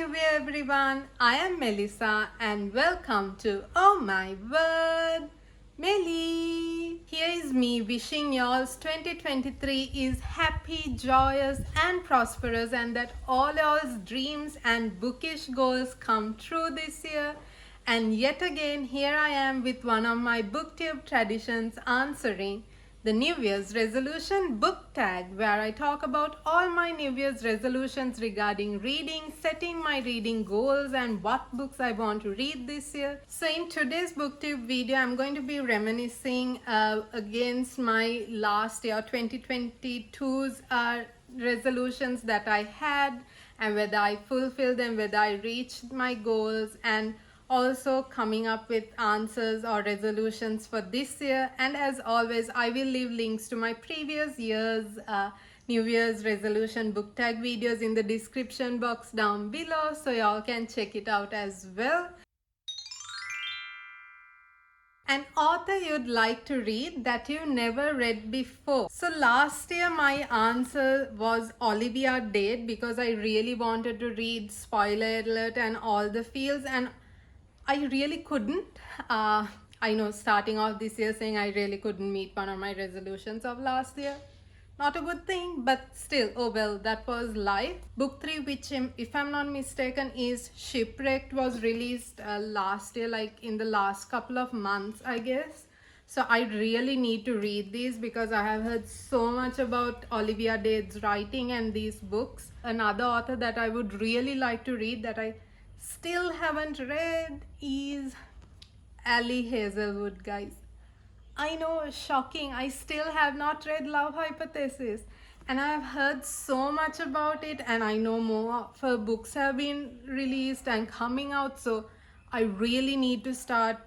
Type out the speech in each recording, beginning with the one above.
New Year everyone, I am Melissa and welcome to Oh My Word Melly. Here is me wishing y'all's 2023 is happy, joyous and prosperous and that all y'all's dreams and bookish goals come true this year. And yet again here I am with one of my booktube traditions answering the New Year's resolution book tag, where I talk about all my New Year's resolutions regarding reading, setting my reading goals and what books I want to read this year. So in today's booktube video, I'm going to be reminiscing against my last year 2022's resolutions that I had and whether I fulfilled them, whether I reached my goals, and also coming up with answers or resolutions for this year. And as always, I will leave links to my previous year's New Year's resolution book tag videos in the description box down below, so y'all can check it out as well. An author you'd like to read that you never read before. So last year my answer was Olivia Dade because I really wanted to read Spoiler Alert and All the Fields, and I really couldn't. I know starting off this year saying I really couldn't meet one of my resolutions of last year. Not a good thing, but still, oh well, that was life. Book 3, which if I'm not mistaken is Shipwrecked, was released last year, like in the last couple of months, I guess. So I really need to read these because I have heard so much about Olivia Dade's writing and these books. Another author that I would really like to read that I still haven't read is Ali Hazelwood, guys. I know, shocking. I still have not read Love Hypothesis and I have heard so much about it, and I know more of her books have been released and coming out, so I really need to start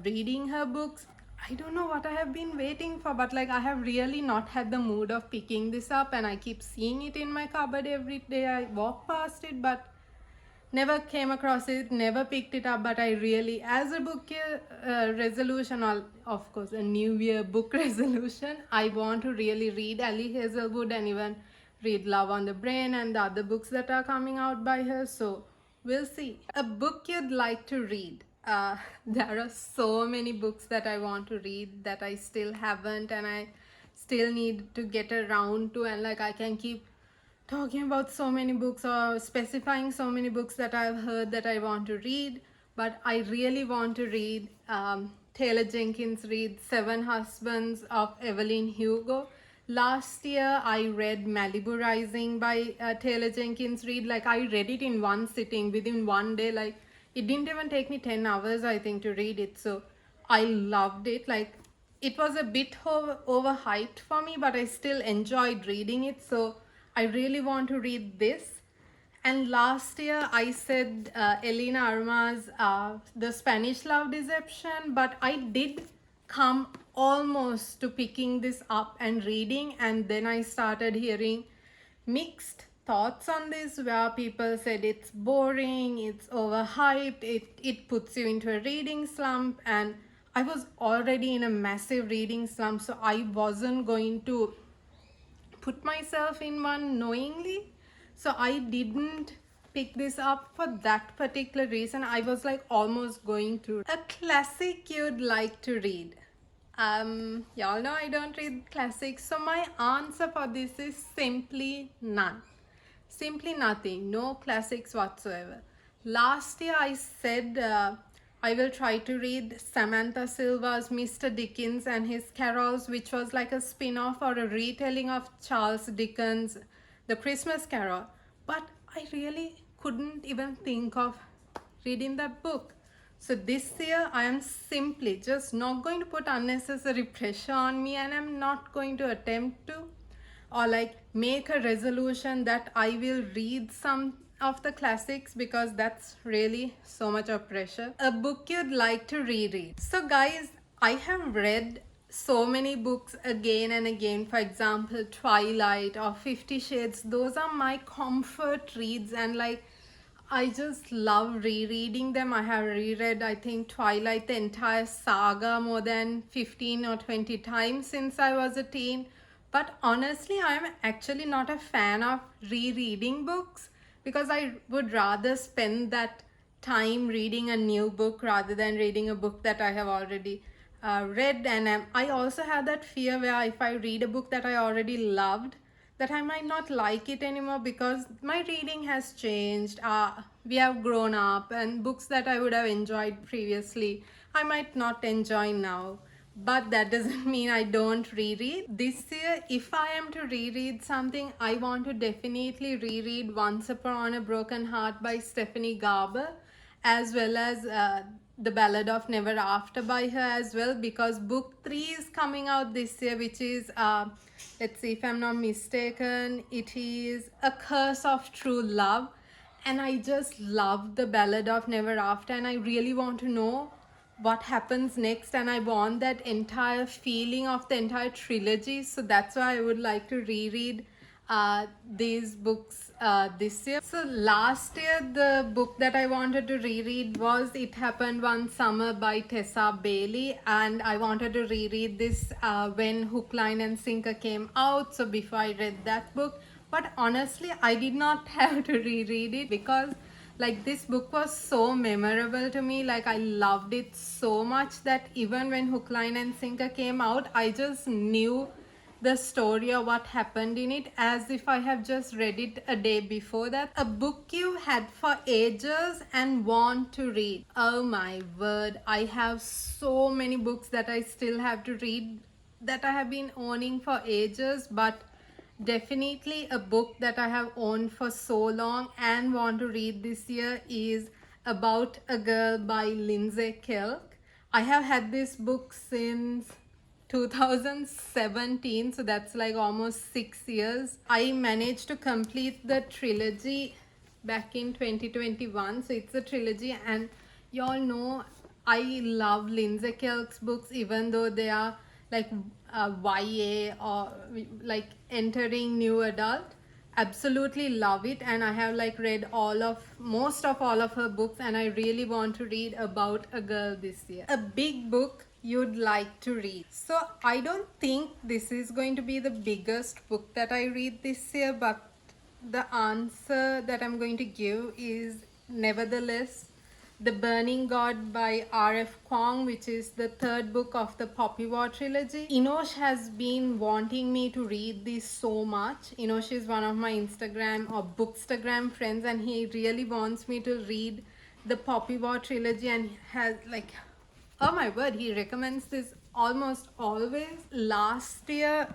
reading her books. I don't know what I have been waiting for, but like I have really not had the mood of picking this up, and I keep seeing it in my cupboard every day I walk past it, but never came across it, never picked it up. But I really, as a book year resolution, or of course a new year book resolution, I want to really read Ali Hazelwood and even read Love on the Brain and the other books that are coming out by her. So we'll see. A book you'd like to read. There are so many books that I want to read that I still haven't, and I still need to get around to, and like I can keep talking about so many books or specifying so many books that I've heard that I want to read. But I really want to read Taylor Jenkins Reid's Seven Husbands of Evelyn Hugo. Last year I read Malibu Rising by Taylor Jenkins Reid. Like I read it in one sitting within one day. Like it didn't even take me 10 hours I think to read it. So I loved it. Like it was a bit overhyped for me, but I still enjoyed reading it. So I really want to read this. And last year I said Elena Arma's The Spanish Love Deception, but I did come almost to picking this up and reading, and then I started hearing mixed thoughts on this where people said it's boring, it's overhyped, it puts you into a reading slump, and I was already in a massive reading slump, so I wasn't going to put myself in one knowingly. So I didn't pick this up for that particular reason. I was like almost going to. A classic you'd like to read. Y'all know I don't read classics, so my answer for this is simply none. Simply nothing. No classics whatsoever. Last year I said I will try to read Samantha Silva's Mr. Dickens and His Carols, which was like a spin-off or a retelling of Charles Dickens' The Christmas Carol. But I really couldn't even think of reading that book. So this year I am simply just not going to put unnecessary pressure on me, and I'm not going to attempt to or like make a resolution that I will read some of the classics because that's really so much of pressure. A book you'd like to reread. So guys, I have read so many books again and again. For example, Twilight or 50 Shades. Those are my comfort reads, and like I just love rereading them. I have reread, I think, Twilight, the entire saga, more than 15 or 20 times since I was a teen. But honestly, I'm actually not a fan of rereading books because I would rather spend that time reading a new book rather than reading a book that I have already read. And I also have that fear where if I read a book that I already loved, that I might not like it anymore because my reading has changed. We have grown up, and books that I would have enjoyed previously, I might not enjoy now. But that doesn't mean I don't reread. This year, if I am to reread something, I want to definitely reread Once Upon a Broken Heart by Stephanie Garber, as well as The Ballad of Never After by her as well, because book 3 is coming out this year, which is, let's see if I'm not mistaken, it is A Curse of True Love. And I just love The Ballad of Never After, and I really want to know what happens next, and I want that entire feeling of the entire trilogy. So that's why I would like to reread these books this year. So last year the book that I wanted to reread was It Happened One Summer by Tessa Bailey, and I wanted to reread this when Hook, Line and Sinker came out, so before I read that book. But honestly, I did not have to reread it because like this book was so memorable to me. Like I loved it so much that even when Hook, Line and Sinker came out, I just knew the story of what happened in it as if I have just read it a day before that. A book you had for ages and want to read. Oh my word, I have so many books that I still have to read that I have been owning for ages, but definitely a book that I have owned for so long and want to read this year is About a Girl by Lindsay Kelk. I have had this book since 2017, so that's like almost 6 years. I managed to complete the trilogy back in 2021, so it's a trilogy, and y'all know I love Lindsay Kelk's books, even though they are like YA or like entering new adult. Absolutely love it, and I have like read most of all of her books, and I really want to read About a Girl this year. A big book you'd like to read. So I don't think this is going to be the biggest book that I read this year, but the answer that I'm going to give is nevertheless The Burning God by R.F. Kuang, which is the third book of the Poppy War trilogy. Inosh has been wanting me to read this so much. Inosh is one of my Instagram or Bookstagram friends, and he really wants me to read the Poppy War trilogy, and has like, oh my word, he recommends this almost always. Last year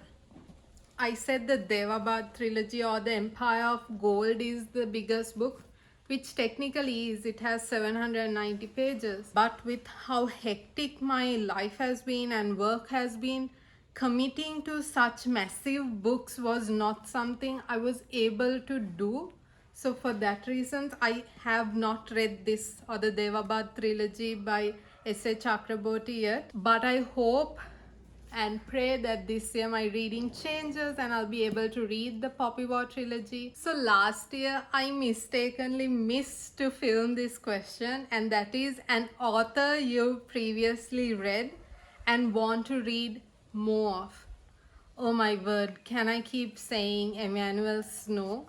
I said the Devabad trilogy or the Empire of Gold is the biggest book, which technically is. It has 790 pages. But with how hectic my life has been and work has been, committing to such massive books was not something I was able to do. So for that reason, I have not read this or the Devabad trilogy by S.A. Chakraborty yet. But I hope and pray that this year my reading changes and I'll be able to read the Poppy War trilogy. So last year I mistakenly missed to film this question, and that is an author you previously read and want to read more of. Oh my word, can I keep saying Emmanuel Snow?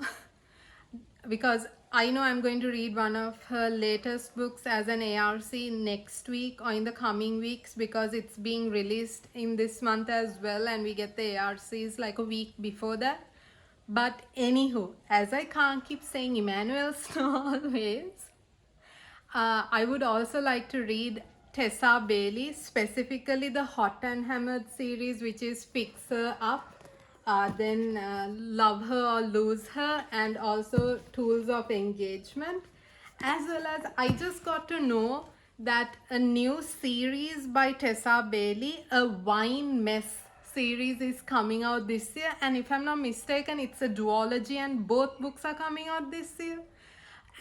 Because I know I'm going to read one of her latest books as an ARC next week or in the coming weeks, because it's being released in this month as well, and we get the ARCs like a week before that. But anywho, as I can't keep saying Emmanuel Snow always, I would also like to read Tessa Bailey, specifically the Hot and Hammered series, which is Fix Her Up, then Love Her or Lose Her, and also Tools of Engagement. As well as I just got to know that a new series by Tessa Bailey, a wine mess series, is coming out this year, and if I'm not mistaken, it's a duology and both books are coming out this year.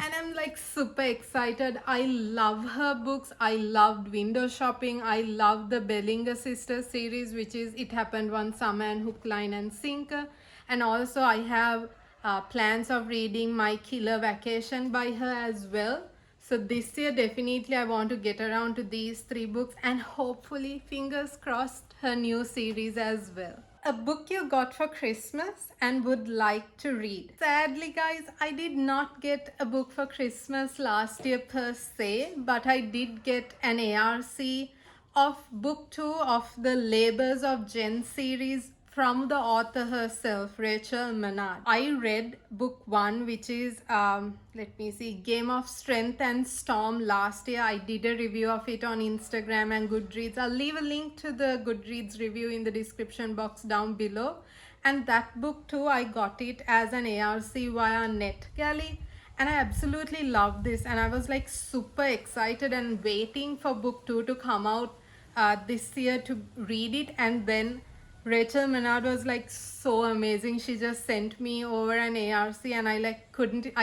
And I'm like super excited. I love her books. I loved Window Shopping. I love the Bellinger Sisters series, which is It Happened One Summer and Hook, Line and Sinker. And also I have plans of reading My Killer Vacation by her as well. So this year definitely I want to get around to these 3 books, and hopefully, fingers crossed, her new series as well. A book you got for Christmas and would like to read. Sadly, guys, I did not get a book for Christmas last year per se, but I did get an ARC of book 2 of the Labors of Jen series from the author herself, Rachel Menard. I read book 1, which is let me see, Game of Strength and Storm, last year. I did a review of it on Instagram and Goodreads. I'll leave a link to the Goodreads review in the description box down below. And that book too, I got it as an ARC via NetGalley, and I absolutely loved this, and I was like super excited and waiting for book 2 to come out this year to read it. And then Rachel Menard was like so amazing. She just sent me over an ARC, and I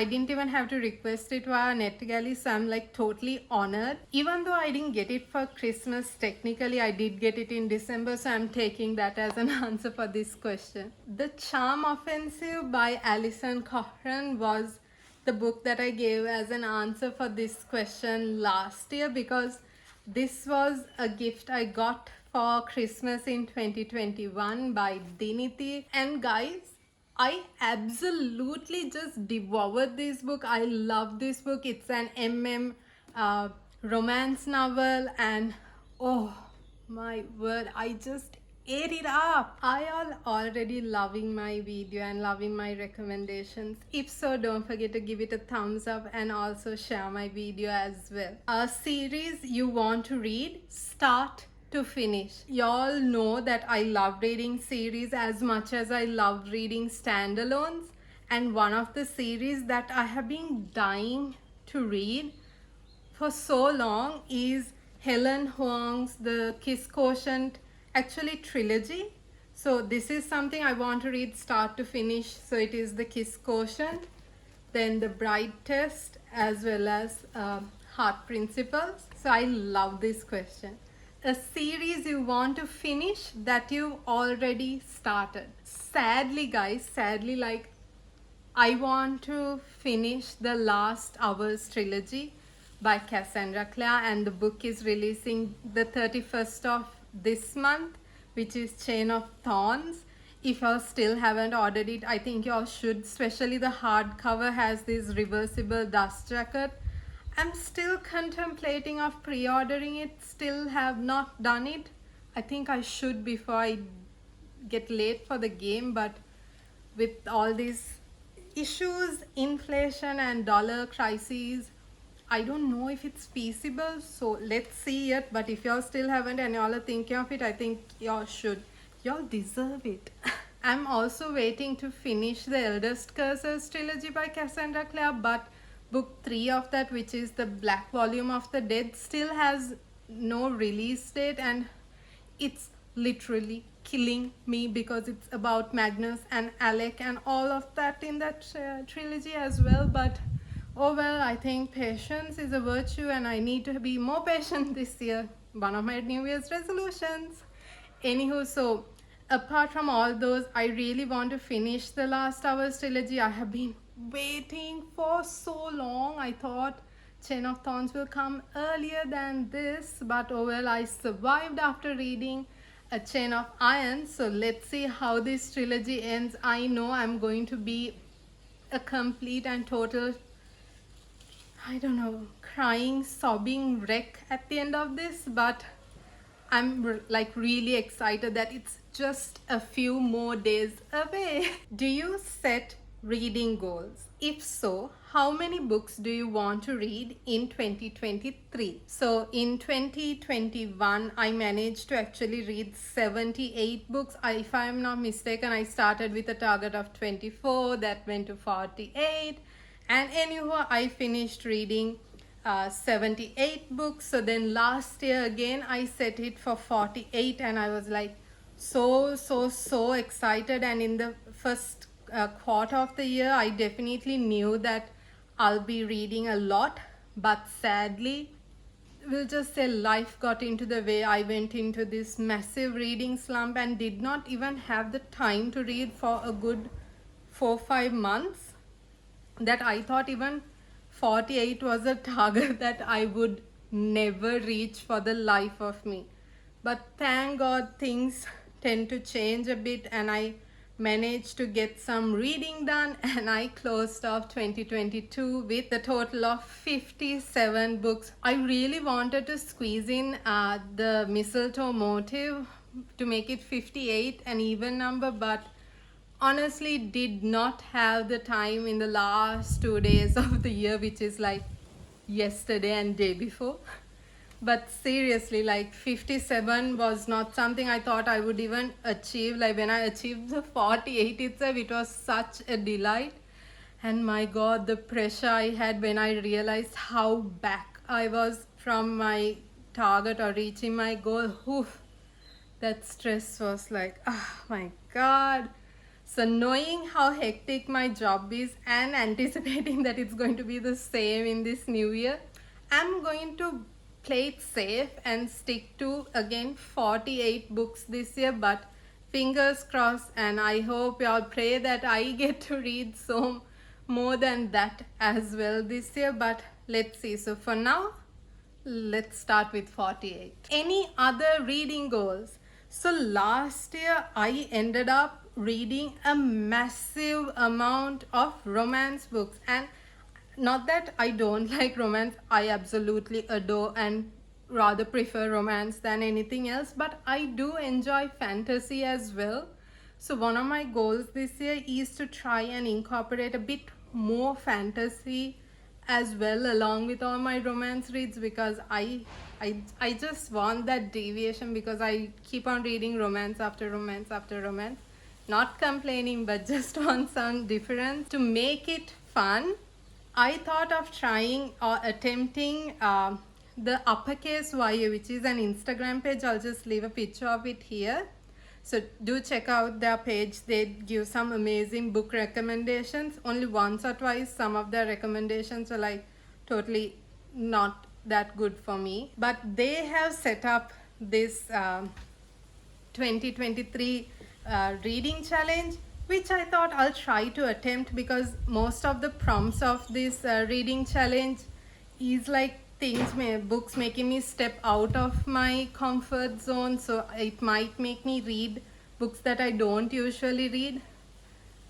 didn't even have to request it via NetGalley, so I'm like totally honored. Even though I didn't get it for Christmas, technically I did get it in December, so I'm taking that as an answer for this question. The Charm Offensive by Alison Cochran was the book that I gave as an answer for this question last year, because this was a gift I got for Christmas in 2021 by Dinity. And guys, I absolutely just devoured this book. I love this book. It's an romance novel, and oh my word, I just ate it up. I am already loving my video and loving my recommendations. If so, don't forget to give it a thumbs up and also share my video as well. A series you want to read, start to finish. Y'all know that I love reading series as much as I love reading standalones, and one of the series that I have been dying to read for so long is Helen Huang's The Kiss Quotient, actually trilogy. So this is something I want to read start to finish. So it is The Kiss Quotient, then The Bride Test, as well as Heart Principles. So I love this question. A series you want to finish that you already started. Sadly, guys, like I want to finish the Last Hours trilogy by Cassandra Clare, and the book is releasing the 31st of this month, which is Chain of Thorns. If y'all still haven't ordered it, I think y'all should, especially the hardcover has this reversible dust jacket. I'm still contemplating of pre-ordering it, still have not done it. I think I should before I get late for the game, but with all these issues, inflation and dollar crises, I don't know if it's feasible, so let's see it. But if y'all still haven't and y'all are thinking of it, I think y'all should. Y'all deserve it. I'm also waiting to finish the Eldest Curses trilogy by Cassandra Clare, but book 3 of that, which is the Black Volume of the Dead, still has no release date, and it's literally killing me because it's about Magnus and Alec and all of that in that trilogy as well. But oh well, I think patience is a virtue, and I need to be more patient this year. One of my New Year's resolutions. Anywho, so apart from all those, I really want to finish the Last Hours trilogy. I have been waiting for so long. I thought Chain of Thorns will come earlier than this, but oh well, I survived after reading A Chain of Iron. So let's see how this trilogy ends. I know I'm going to be a complete and total, I don't know, crying, sobbing wreck at the end of this, but I'm like really excited that it's just a few more days away. Do you set reading goals? If so, how many books do you want to read in 2023? So in 2021, I managed to actually read 78 books. If I'm not mistaken, I started with a target of 24, that went to 48. And anyhow, I finished reading 78 books. So then last year again, I set it for 48, and I was like so excited. And in the first quarter of the year, I definitely knew that I'll be reading a lot, but sadly, we'll just say life got into the way. I went into this massive reading slump and did not even have the time to read for a good 4-5 months, that I thought even 48 was a target that I would never reach for the life of me. But thank God things tend to change a bit, and I managed to get some reading done, and I closed off 2022 with a total of 57 books. I really wanted to squeeze in the mistletoe motive to make it 58, an even number, but honestly did not have the time in the last 2 days of the year, which is like yesterday and day before. But seriously, like 57 was not something I thought I would even achieve. Like when I achieved the 48 itself, it was such a delight. And my god, the pressure I had when I realized how back I was from my target or reaching my goal. Oof, that stress was like, oh my god. So knowing how hectic my job is and anticipating that it's going to be the same in this new year, I'm going to play it safe and stick to again 48 books this year. But fingers crossed, and I hope y'all pray that I get to read so more than that as well this year. But let's see. So for now, let's start with 48. Any other reading goals? So last year I ended up reading a massive amount of romance books, and not that I don't like romance, I absolutely adore and rather prefer romance than anything else, but I do enjoy fantasy as well. So one of my goals this year is to try and incorporate a bit more fantasy as well along with all my romance reads, because I just want that deviation, because I keep on reading romance after romance after romance, not complaining but just want some difference to make it fun. I thought of trying or attempting the Uppercase YA, which is an Instagram page. I'll just leave a picture of it here. So do check out their page. They give some amazing book recommendations. Only once or twice some of their recommendations are like totally not that good for me. But they have set up this 2023 reading challenge, which I thought I'll try to attempt, because most of the prompts of this reading challenge is like books making me step out of my comfort zone, so it might make me read books that I don't usually read.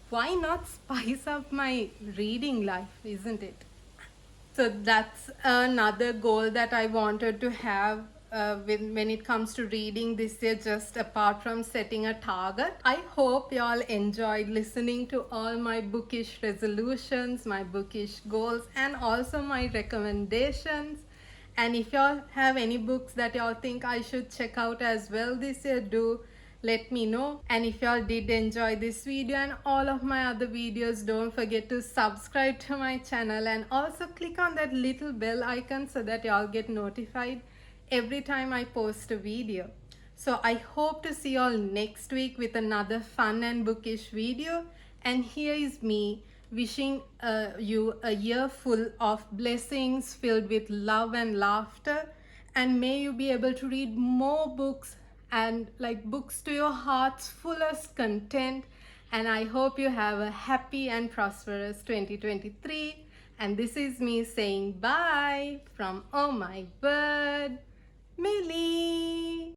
Why not spice up my reading life, isn't it? So that's another goal that I wanted to have when it comes to reading this year, just apart from setting a target. I hope y'all enjoyed listening to all my bookish resolutions, my bookish goals, and also my recommendations. And if y'all have any books that y'all think I should check out as well this year, do let me know. And if y'all did enjoy this video and all of my other videos, don't forget to subscribe to my channel and also click on that little bell icon so that y'all get notified every time I post a video. So I hope to see y'all next week with another fun and bookish video. And here is me wishing you a year full of blessings filled with love and laughter, and may you be able to read more books and like books to your heart's fullest content. And I hope you have a happy and prosperous 2023. And this is me saying bye from Oh My Word Melly.